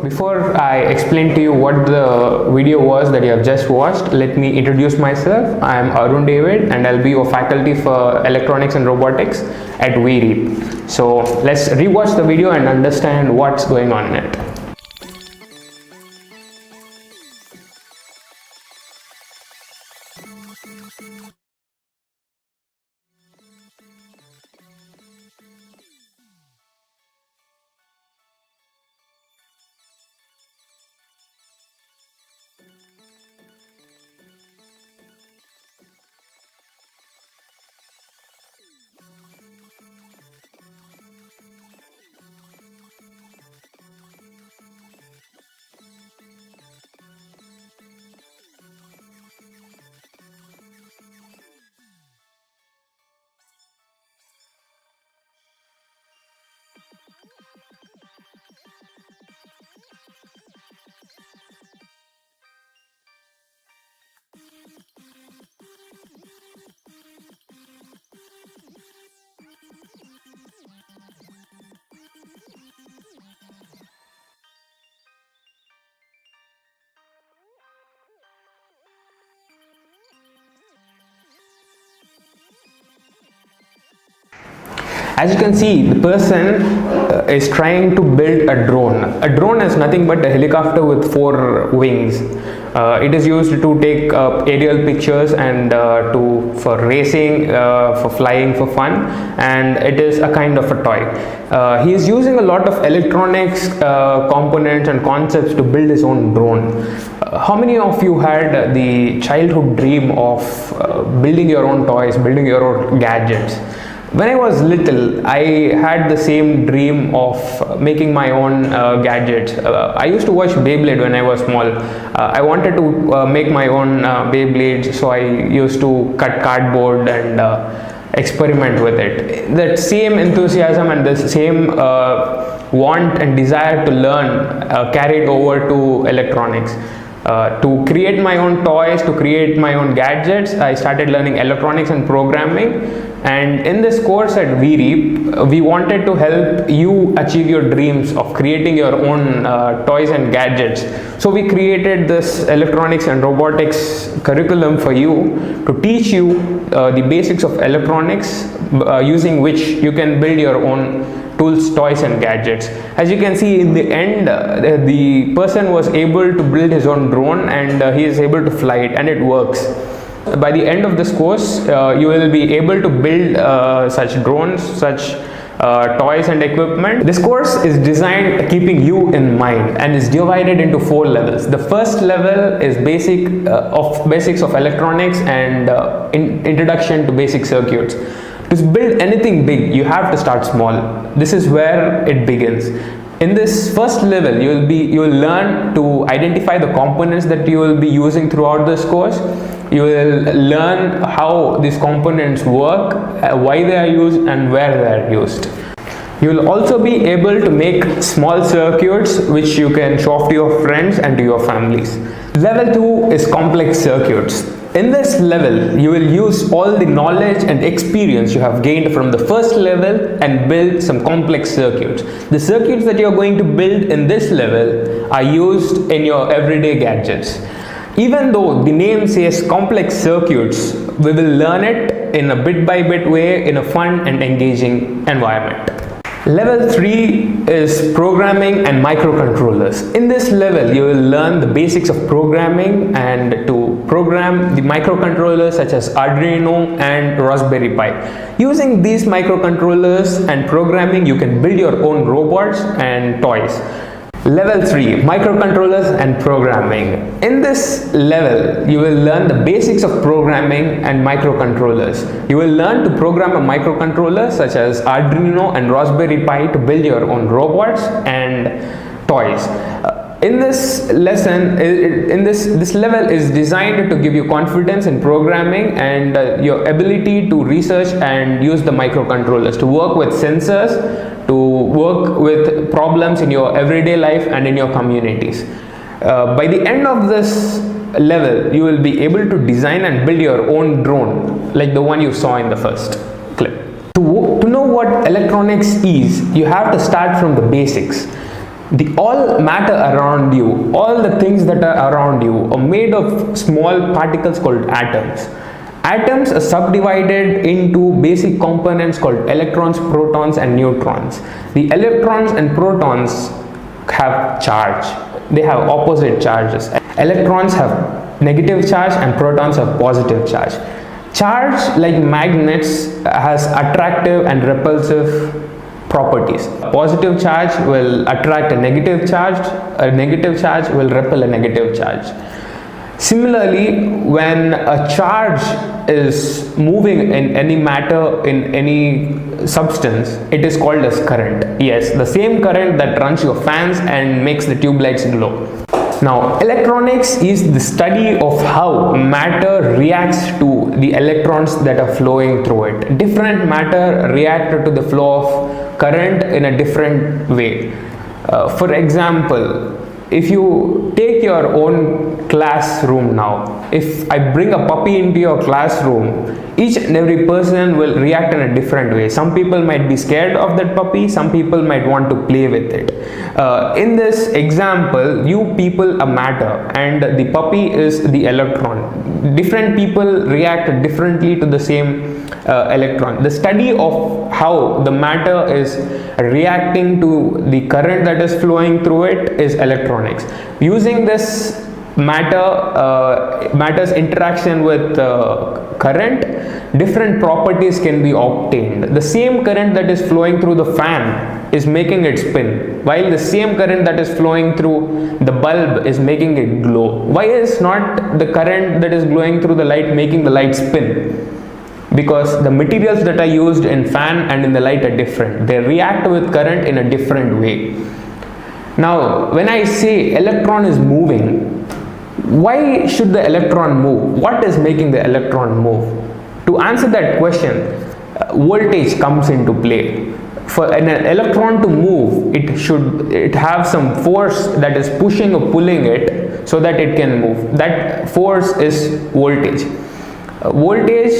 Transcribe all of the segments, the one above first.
Before I explain to you what the video was that you have just watched, let me introduce myself. I am Arun David and I'll be your faculty for Electronics and Robotics at VREAP. So let's rewatch the video and understand what's going on in it. As you can see, the person is trying to build a drone. A drone is nothing but a helicopter with 4 wings. It is used to take aerial pictures and for racing, for flying for fun, and it is a kind of a toy. He is using a lot of electronics components and concepts to build his own drone. How many of you had the childhood dream of building your own toys, building your own gadgets? When I was little, I had the same dream of making my own gadgets. I used to watch Beyblade when I was small. I wanted to make my own Beyblades, so I used to cut cardboard and experiment with it. That same enthusiasm and the same want and desire to learn carried over to electronics. To create my own toys, to create my own gadgets, I started learning electronics and programming. And in this course at VREAP, we wanted to help you achieve your dreams of creating your own toys and gadgets. So we created this electronics and robotics curriculum for you to teach you the basics of electronics, using which you can build your own tools, toys and gadgets. As you can see, in the end, the person was able to build his own drone and he is able to fly it, and it works. By the end of this course, you will be able to build such drones, such toys and equipment. This course is designed keeping you in mind and is divided into 4 levels. The first level is basics of electronics and introduction to basic circuits. To build anything big, you have to start small. This is where it begins. In this first level, you will learn to identify the components that you will be using throughout this course. You will learn how these components work, why they are used and where they are used. You will also be able to make small circuits which you can show off to your friends and to your families. Level 2 is complex circuits. In this level, you will use all the knowledge and experience you have gained from the first level and build some complex circuits. The circuits that you are going to build in this level are used in your everyday gadgets. Even though the name says complex circuits, we will learn it in a bit-by-bit way in a fun and engaging environment. Level 3 is programming and microcontrollers. In this level, you will learn the basics of programming and to program the microcontrollers such as Arduino and Raspberry Pi. Using these microcontrollers and programming, you can build your own robots and toys. Level 3, microcontrollers and programming. In this level, you will learn the basics of programming and microcontrollers. You will learn to program a microcontroller such as Arduino and Raspberry Pi to build your own robots and toys. In this lesson, this level is designed to give you confidence in programming and your ability to research and use the microcontrollers, to work with sensors, to work with problems in your everyday life and in your communities. By the end of this level, you will be able to design and build your own drone like the one you saw in the first clip. To know what electronics is, you have to start from the basics. The all matter around you, all the things that are around you are made of small particles called atoms. Atoms are subdivided into basic components called electrons, protons and neutrons. The electrons and protons have charge. They have opposite charges. Electrons have negative charge and protons have positive charge. Charge, like magnets, has attractive and repulsive properties. A positive charge will attract a negative charge will repel a negative charge. Similarly, when a charge is moving in any matter, in any substance, it is called as current. Yes, the same current that runs your fans and makes the tube lights glow. Now, electronics is the study of how matter reacts to the electrons that are flowing through it. Different matter react to the flow of current in a different way. For example, if you take your own classroom now, if I bring a puppy into your classroom, each and every person will react in a different way. Some people might be scared of that puppy, some people might want to play with it. In this example, you people are matter and the puppy is the electron. Different people react differently to the same electron. The study of how the matter is reacting to the current that is flowing through it is electronics. Using this matter's interaction with current, different properties can be obtained. The same current that is flowing through the fan is making it spin, while the same current that is flowing through the bulb is making it glow. Why is not the current that is glowing through the light making the light spin? Because the materials that are used in fan and in the light are different. They react with current in a different way. Now, when I say electron is moving, why should the electron move? What is making the electron move? To answer that question, voltage comes into play. For an electron to move, it have some force that is pushing or pulling it so that it can move. That force is voltage. Voltage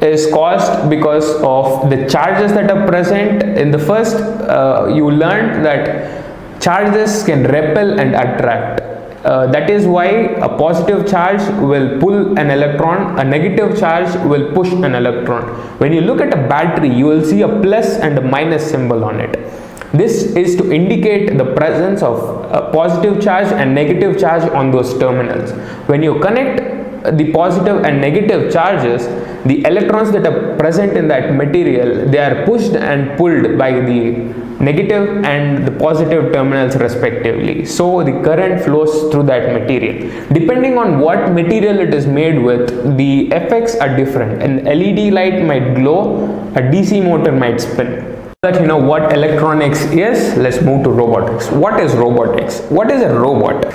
is caused because of the charges that are present. In the first, you learned that charges can repel and attract. That is why a positive charge will pull an electron, a negative charge will push an electron. When you look at a battery, you will see a plus and a minus symbol on it. This is to indicate the presence of a positive charge and negative charge on those terminals. When you connect the positive and negative charges, the electrons that are present in that material, they are pushed and pulled by the negative and the positive terminals respectively. So the current flows through that material. Depending on what material it is made with, the effects are different. An LED light might glow, a DC motor might spin. That you know what electronics is, let's move to robotics. What is robotics? What is a robot?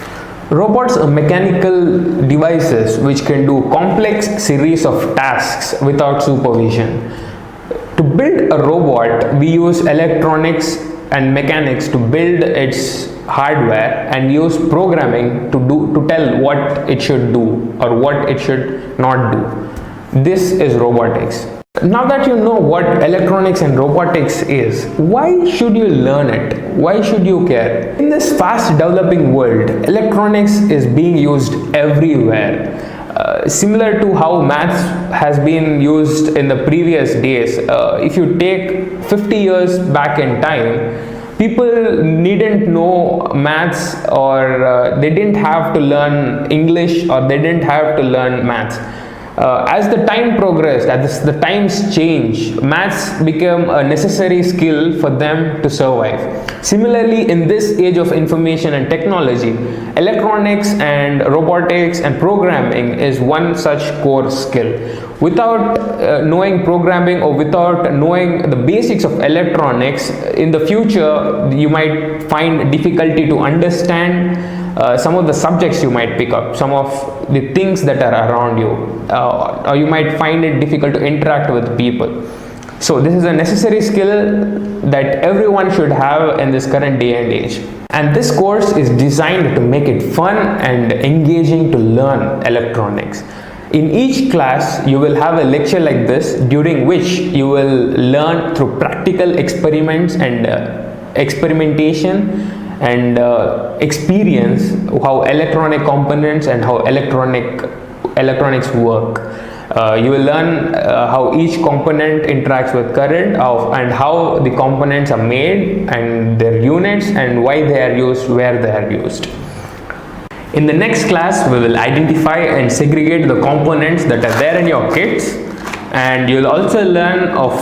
Robots are mechanical devices which can do complex series of tasks without supervision. To build a robot, we use electronics and mechanics to build its hardware and use programming to tell what it should do or what it should not do. This is robotics. Now that you know what electronics and robotics is, why should you learn it? Why should you care? In this fast developing world, electronics is being used everywhere. Similar to how maths has been used in the previous days. If you take 50 years back in time, people needn't know maths or they didn't have to learn English or they didn't have to learn maths. As the time progressed, as the times changed, maths became a necessary skill for them to survive. Similarly, in this age of information and technology, electronics and robotics and programming is one such core skill. Without knowing programming or without knowing the basics of electronics, in the future you might find difficulty to understand some of the subjects you might pick up, some of the things that are around you, or you might find it difficult to interact with people. So this is a necessary skill that everyone should have in this current day and age. And this course is designed to make it fun and engaging to learn electronics. In each class, you will have a lecture like this, during which you will learn through practical experiments and experimentation and experience how electronic components and how electronics work. You will learn how each component interacts with current and how the components are made and their units and why they are used, where they are used. In the next class, we will identify and segregate the components that are there in your kits, and you'll also learn of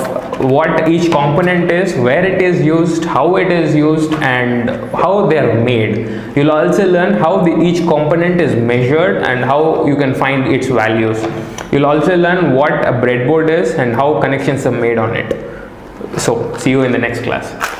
what each component is, where it is used, how it is used, and how they are made. You'll also learn how each component is measured and how you can find its values. You'll also learn what a breadboard is and how connections are made on it. So, see you in the next class.